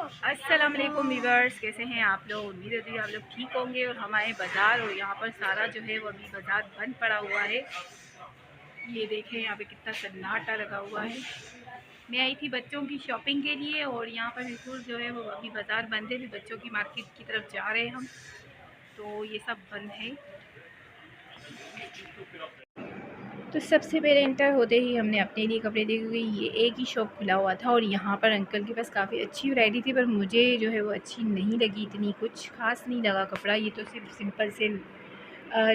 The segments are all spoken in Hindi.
अस्सलाम वालेकुम व्यूअर्स, कैसे हैं आप लोग। उम्मीद होती है आप लोग ठीक होंगे। और हम आए बाज़ार और यहाँ पर सारा जो है वो अभी बाज़ार बंद पड़ा हुआ है। ये देखें यहाँ पे कितना सन्नाटा लगा हुआ है। मैं आई थी बच्चों की शॉपिंग के लिए और यहाँ पर बिल्कुल जो है वो अभी बाज़ार बंद है। भी बच्चों की मार्केट की तरफ जा रहे हैं हम, तो ये सब बंद है। तो सबसे पहले इंटर होते ही हमने अपने लिए कपड़े देखे, क्योंकि ये एक ही शॉप खुला हुआ था और यहाँ पर अंकल के पास काफ़ी अच्छी वैरायटी थी, पर मुझे जो है वो अच्छी नहीं लगी, इतनी कुछ खास नहीं लगा कपड़ा। ये तो सिर्फ सिंपल से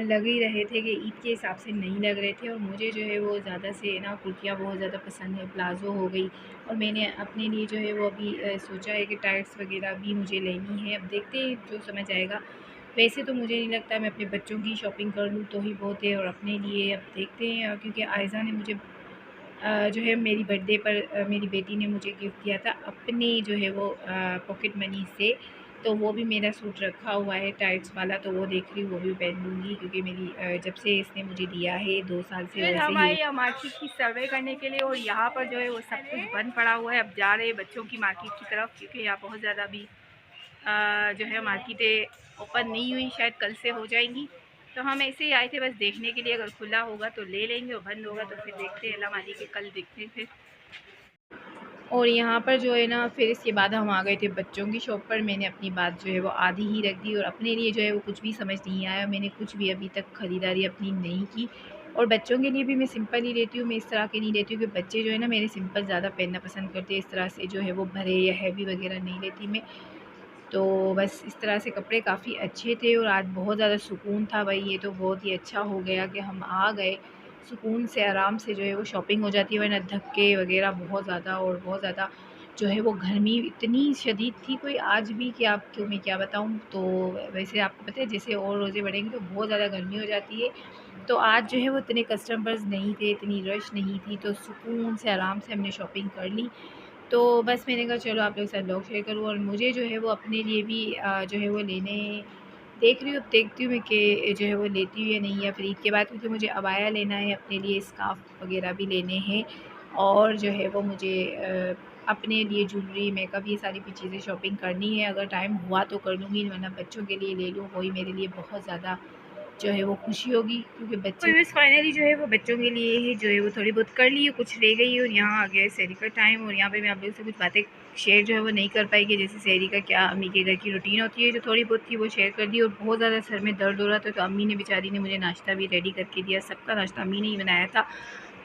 लग ही रहे थे कि ईद के हिसाब से नहीं लग रहे थे। और मुझे जो है वो ज़्यादा से ना कुर्तियाँ बहुत ज़्यादा पसंद है, प्लाज़ो हो गई। और मैंने अपने लिए जो है वो अभी सोचा है कि टाइट्स वगैरह भी मुझे लेनी है। अब देखते हैं जो समझ आएगा। वैसे तो मुझे नहीं लगता मैं अपने बच्चों की शॉपिंग कर लूँ तो ही बहुत है, और अपने लिए अब देखते हैं। क्योंकि आयज़ा ने मुझे जो है मेरी बर्थडे पर मेरी बेटी ने मुझे गिफ्ट किया था अपने जो है वो पॉकेट मनी से। तो वो भी मेरा सूट रखा हुआ है टाइट्स वाला, तो वो देख रही हूँ वो भी पहन लूँगी, क्योंकि मेरी जब से इसने मुझे दिया है 2 साल से फिर हम आए मार्केट की सर्वे करने के लिए। और यहाँ पर जो है वो सब कुछ बंद पड़ा हुआ है। अब जा रहे हैं बच्चों की मार्केट की तरफ, क्योंकि यहाँ बहुत ज़्यादा अभी जो है मार्केटें ओपन नहीं हुई, शायद कल से हो जाएंगी। तो हम ऐसे ही आए थे बस देखने के लिए, अगर खुला होगा तो ले लेंगे और बंद होगा तो फिर देखते हैं, अल्लाह मालिक के कल देखते हैं फिर। और यहाँ पर जो है ना, फिर इसके बाद हम आ गए थे बच्चों की शॉप पर। मैंने अपनी बात जो है वो आधी ही रख दी और अपने लिए जो है वो कुछ भी समझ नहीं आया। मैंने कुछ भी अभी तक ख़रीदारी अपनी नहीं की। और बच्चों के लिए भी मैं सिंपल ही लेती हूँ, मैं इस तरह के नहीं लेती हूँ कि बच्चे जो है ना मेरे सिंपल ज़्यादा पहनना पसंद करते हैं। इस तरह से जो है वो भरे या हैवी वगैरह नहीं लेती मैं। तो बस इस तरह से कपड़े काफ़ी अच्छे थे और आज बहुत ज़्यादा सुकून था भाई। ये तो बहुत ही अच्छा हो गया कि हम आ गए सुकून से, आराम से जो है वो शॉपिंग हो जाती है, वरना धक्के वगैरह बहुत ज़्यादा। और बहुत ज़्यादा जो है वो गर्मी इतनी शदीद थी कोई आज भी कि आपको मैं क्या बताऊँ। तो वैसे आपको पता है जैसे और रोज़े बढ़ेंगे तो बहुत ज़्यादा गर्मी हो जाती है। तो आज जो है वो इतने कस्टमर्स नहीं थे, इतनी रश नहीं थी, तो सुकून से आराम से हमने शॉपिंग कर ली। तो बस मैंने कहा चलो आप लोग के साथ ब्लॉग शेयर करूँ। और मुझे जो है वो अपने लिए भी जो है वो लेने देख रही हूँ। अब देखती हूँ मैं कि जो है वो लेती हूँ या नहीं, या फिर ईद के बाद, क्योंकि मुझे अबाया लेना है अपने लिए, स्कार्फ़ वगैरह भी लेने हैं। और जो है वो मुझे अपने लिए ज्वेलरी, मेकअप, ये सारी भी चीज़ें शॉपिंग करनी है। अगर टाइम हुआ तो कर लूँगी, वरना बच्चों के लिए ले लूँ, वही मेरे लिए बहुत ज़्यादा जो है वो खुशी होगी, क्योंकि बच्चे बस फाइनली जो है वो बच्चों के लिए ही जो है वो थोड़ी बहुत कर ली है, कुछ रह गई है। और यहाँ आ गया है सहरी का टाइम, और यहाँ पे मैं आप लोगों से कुछ बातें शेयर जो है वो नहीं कर पाई कि जैसे सहरी का क्या अम्मी के घर की रूटीन होती है, जो थोड़ी बहुत थी वो शेयर कर दी। और बहुत ज़्यादा सर में दर्द हो रहा था, तो अम्मी ने बेचारी ने मुझे नाश्ता भी रेडी करके दिया। सबका नाश्ता अम्मी ने ही बनाया था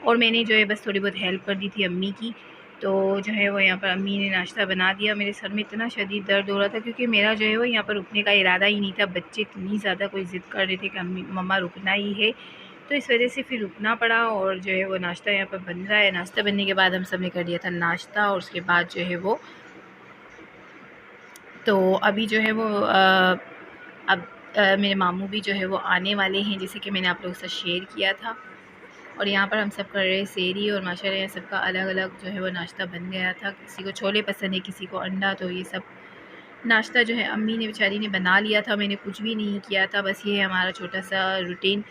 और मैंने जो है बस थोड़ी बहुत हेल्प कर दी थी अम्मी की। तो जो है वो यहाँ पर अम्मी ने नाश्ता बना दिया। मेरे सर में इतना शदीद दर्द हो रहा था, क्योंकि मेरा जो है वो यहाँ पर रुकने का इरादा ही नहीं था। बच्चे इतनी ज़्यादा कोई ज़िद कर रहे थे कि अम्मी मम्मा रुकना ही है, तो इस वजह से फिर रुकना पड़ा। और जो है वो नाश्ता यहाँ पर बन रहा है। नाश्ता बनने के बाद हम सब ने कर दिया था नाश्ता, और उसके बाद जो है वो तो अभी जो है वो अब मेरे मामू भी जो है वो आने वाले हैं, जैसे कि मैंने आप लोगों के साथ शेयर किया था। और यहाँ पर हम सब कर रहे हैं सेहरी, और माशाल्लाह यहाँ सबका अलग अलग जो है वो नाश्ता बन गया था। किसी को छोले पसंद है, किसी को अंडा, तो ये सब नाश्ता जो है अम्मी ने बेचारी ने बना लिया था, मैंने कुछ भी नहीं किया था। बस ये है हमारा छोटा सा रूटीन,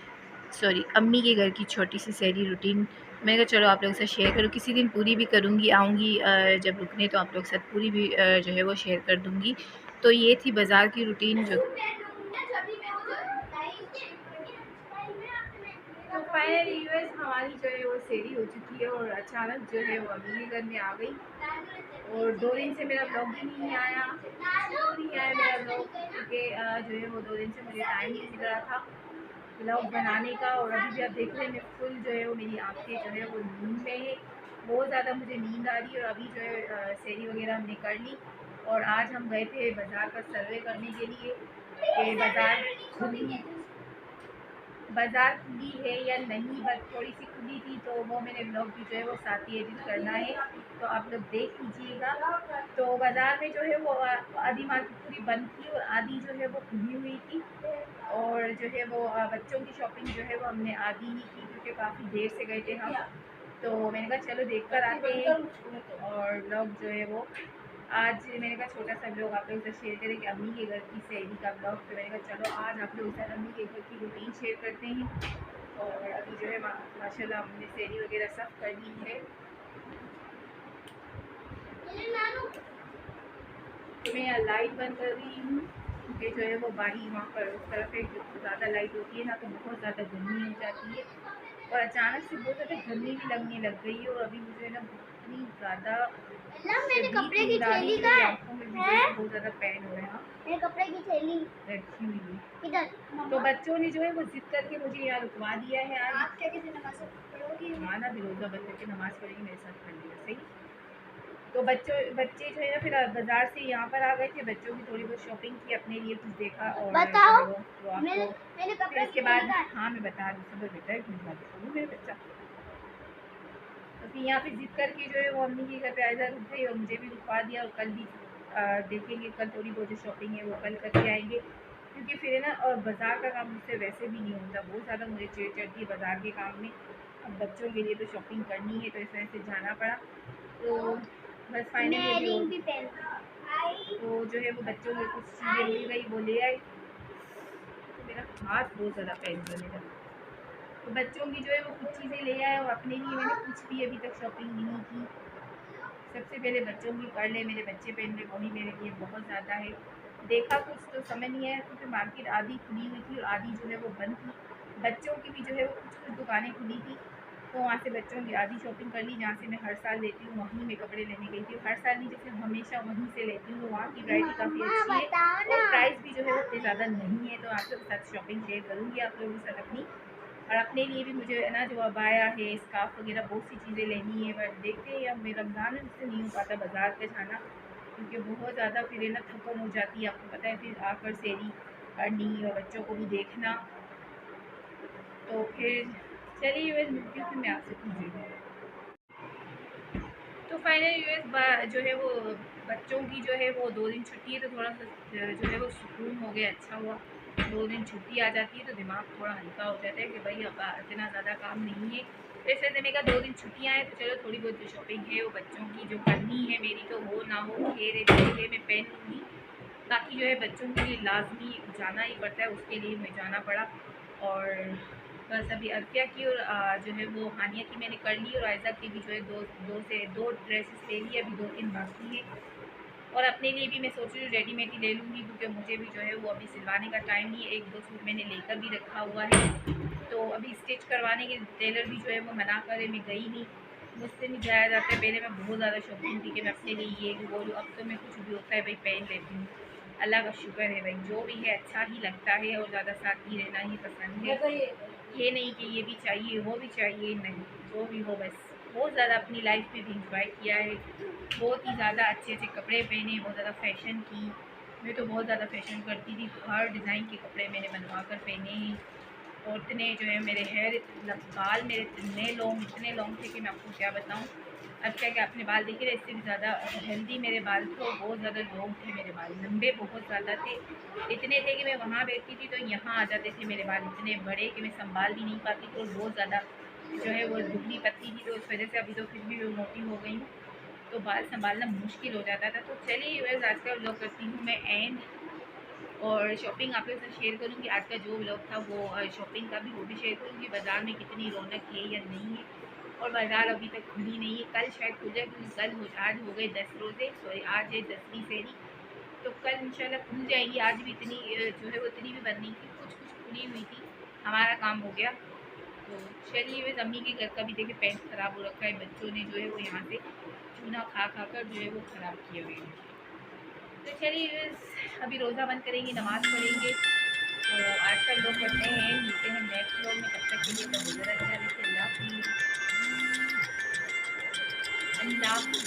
सॉरी अम्मी के घर की छोटी सी सेहरी रूटीन। मैंने कहा चलो आप लोगों के साथ शेयर करूँ, किसी दिन पूरी भी करूँगी, आऊँगी जब रुकने, तो आप लोग के साथ पूरी भी जो है वो शेयर कर दूँगी। तो ये थी बाज़ार की रूटीन जो। तो फाइनली यूएस हमारी जो है वो सेरी हो चुकी है, और अचानक जो है वो अम्मी के घर में आ गई। और 2 दिन से मेरा ब्लॉग भी नहीं आया, नहीं आया मेरा ब्लॉग, क्योंकि जो है वो 2 दिन से मुझे टाइम नहीं मिल रहा था ब्लॉग बनाने का। और अभी भी आप देख रहे हैं मैं फुल जो है वो मेरी आँखें जो है वो नींद में है, बहुत ज़्यादा मुझे नींद आ रही है। और अभी जो है सेरी वगैरह हमने कर ली, और आज हम गए थे बाज़ार का सर्वे करने के लिए कि बाज़ार खुली है या नहीं। बस थोड़ी सी खुली थी, तो वो मैंने ब्लॉग भी जो है वो साथ ही एडिट करना है, तो आप लोग देख लीजिएगा। तो बाज़ार में जो है वो आधी मार्केट पूरी बंद थी और आधी जो है वो खुली हुई थी। और जो है वो बच्चों की शॉपिंग जो है वो हमने आधी ही की, क्योंकि काफ़ी देर से गए थे हम। तो मैंने कहा चलो देख कर आते हैं। और ब्लॉग जो है वो आज मैंने कहा छोटा सा ब्लॉग आप लोगों से शेयर करें कि अम्मी के घर की सहेली का ब्लॉग। तो मैंने कहा चलो आज आप लोगों से अम्मी के घर की रूटीन शेयर करते हैं। और अभी जो है माशाल्लाह हमने सहेली वगैरह सब कर ली है। मैं यहाँ लाइट बंद कर रही हूँ क्योंकि जो है वो बारी वहाँ पर उस तरफ एक ज़्यादा लाइट होती है ना, तो बहुत ज़्यादा गर्मी हो जाती है और अचानक से बहुत ज़्यादा गर्मी भी लगने लग गई है। और अभी मुझे ना इतनी ज़्यादा मेरे कपड़े की नींद आ रही थैली है, कहाँ मेरी है? आँखों में भी जो है बहुत ज़्यादा पेन हो रहा है। मेरे कपड़े की थैली रखी हुई है। इधर तो मम्मा। बच्चों ने जो है वो जिद करके मुझे यहाँ रुकवा दिया है आज। आप क्या कैसे नमाज पढ़ोगी? हाँ ना, बिरोजा बंद करके नमाज़ पढ़ेगी, मेरे साथ पढ़ लिया सही। तो बच्चे जो है ना फिर बाज़ार से यहाँ पर आ गए थे, बच्चों की थोड़ी बहुत शॉपिंग की, अपने लिए कुछ देखा और जो बताओ है वो तो मेरे आपको मेरे फिर कपड़े की इसके थैली बाद कहाँ है? हाँ मैं बता रही हूँ, सुबह बेटा एक मिनट बात करूँ मेरे बच्चा। तो फिर यहाँ पे जिद करके जो है वो अम्मी के घर पे आयजा रुक गई और मुझे भी रुकवा दिया। और कल भी देखेंगे, कल थोड़ी बहुत जो शॉपिंग है वो कल करके आएंगे क्योंकि फिर है ना, और बाज़ार का काम मुझसे वैसे भी नहीं होता, बहुत ज़्यादा मुझे चिड़ चढ़ती है बाज़ार के काम में। अब बच्चों के लिए तो शॉपिंग करनी है तो इस वजह से जाना पड़ा। तो बस फाइनली मैं अभी रिंग भी पहन तो जो है वो बच्चों की कुछ चीज़ें मिल गई, वो ले आई। तो मेरा हाथ बहुत ज़्यादा पेन करने लगा। तो बच्चों की जो है वो कुछ चीज़ें ले आए और अपने लिए मैंने कुछ भी अभी तक शॉपिंग नहीं की। सबसे पहले बच्चों की कर ले, मेरे बच्चे पहन ले, वही मेरे लिए बहुत ज़्यादा है। देखा कुछ तो समझ नहीं आया क्योंकि मार्केट आधी खुली हुई थी और आधी जो है वो बंद थी। बच्चों की भी जो है वो कुछ दुकानें खुली थी, तो वहाँ से बच्चों की आधी शॉपिंग कर ली। जहाँ से मैं हर साल लेती हूँ वहीं मैं कपड़े लेने गई थी, हर साल नहीं, जैसे हमेशा वहीं से लेती हूँ। वहाँ की वैरायटी काफ़ी मम्मा अच्छी है बताओ ना। और प्राइस भी जो है उतने ज़्यादा नहीं है। तो आप लोगों के साथ शॉपिंग शेयर करूँगी आप लोगों के साथ अपनी। और अपने लिए भी मुझे है ना जो अबाया है, स्कार्फ वगैरह बहुत सी चीज़ें लेनी है, बट देखते हैं अब मेरा रमज़ान में मुझसे नहीं हो पाता बाज़ार पे जाना क्योंकि बहुत ज़्यादा फिर है ना थकन हो जाती है, आपको पता है, फिर आकर सेरी करनी और बच्चों को भी देखना। तो फिर चलिए यूएस मिलती हूँ, फिर मैं आपसे पूछूँगी। तो फाइनल यूएस जो है वो बच्चों की जो है वो 2 दिन छुट्टी है, तो थोड़ा सा जो है वो सुकून हो गया, अच्छा हुआ। 2 दिन छुट्टी आ जाती है तो दिमाग थोड़ा हल्का हो जाता है कि भाई अब इतना ज़्यादा काम नहीं है। तो इस वजह से मेरे 2 दिन छुट्टियाँ हैं, तो चलो थोड़ी बहुत जो शॉपिंग है वो बच्चों की जो करनी है मेरी, तो हो ना हो खैर है, धीरे मैं पहन लूँगी। बाकी जो है बच्चों के लिए लाजमी जाना ही पड़ता है, उसके लिए मैं जाना पड़ा। और बस अभी अर्पिया की और जो है वो हानिया की मैंने कर ली और आयज़ा की भी जो है दो ड्रेसेस ले ली, अभी 2-3 बाकी है। और अपने लिए भी मैं सोच रही हूँ रेडीमेड ही ले लूँगी क्योंकि मुझे भी जो है वो अभी सिलवाने का टाइम नहीं है। 1-2 सूट मैंने लेकर भी रखा हुआ है, तो अभी स्टिच करवाने के टेलर भी जो है वो मना करे, मैं गई नहीं, मुझसे नहीं जाया जाता है। पहले मैं बहुत ज़्यादा शौकीन थी कि मैं अपने लिए ये लूँ वो लूँ, अब तो मैं कुछ भी होता है भाई पहन लेती हूँ। अल्लाह का शुक्र है भाई, जो भी है अच्छा ही लगता है और ज़्यादा साथ ही रहना ही पसंद है। ये नहीं कि ये भी चाहिए वो भी चाहिए, नहीं, जो भी हो बस। बहुत ज़्यादा अपनी लाइफ में भी इंजॉय किया है, बहुत ही ज़्यादा अच्छे अच्छे कपड़े पहने, बहुत ज़्यादा फ़ैशन की। मैं तो बहुत ज़्यादा फ़ैशन करती थी, हर डिज़ाइन के कपड़े मैंने बनवा कर पहने हैं। और इतने जो है मेरे हेयर, बाल मेरे इतने लॉन्ग थे कि मैं आपको क्या बताऊँ। अच्छा कि आपने बाल देखे रहे, इससे भी ज़्यादा हेल्दी मेरे बाल थे और बहुत ज़्यादा लॉन्ग थे मेरे बाल, लंबे बहुत ज़्यादा थे। इतने थे कि मैं वहाँ बैठती थी तो यहाँ आ जाते थे मेरे बाल, इतने बड़े कि मैं संभाल भी नहीं पाती थी और बहुत ज़्यादा जो है वो दुबली पतली थी, तो उस वजह से अभी तो फिर भी मैं मोटी हो गई हूँ, तो बाल संभालना मुश्किल हो जाता था। तो चलिए बस आज का व्लॉग करती हूँ मैं एंड, और शॉपिंग आप लोगों से शेयर करूँगी। आज का जो व्लॉग था वो शॉपिंग का भी वो भी शेयर करूँगी, बाज़ार में कितनी रौनक है या नहीं है। और बाज़ार अभी तक खुली नहीं है, कल शायद खुल जाए क्योंकि आज हो गए 10 रोज़े, सॉरी आज है 10वीं सेरी, तो कल इंशाल्लाह खुल जाएगी। आज भी इतनी जो है वो इतनी भी बंद नहीं थी, कुछ कुछ खुली हुई थी, हमारा काम हो गया। तो चलिए बस अम्मी के घर का भी देखिए पेंट ख़राब हो रखा है, बच्चों ने जो है वो यहाँ से चूना खा खा कर जो है वो ख़राब किए हुए हैं। तो चलिए बस अभी रोज़ा बंद करेंगे, नमाज़ पढ़ेंगे। तो आज का व्लॉग करते हैं, मिलते हैं नेक्स्ट व्लॉग में, तब तक के लिए सब गुजर अच्छा रहे। अल्लाह हाफ़िज़। अल्लाह हाफ़िज़।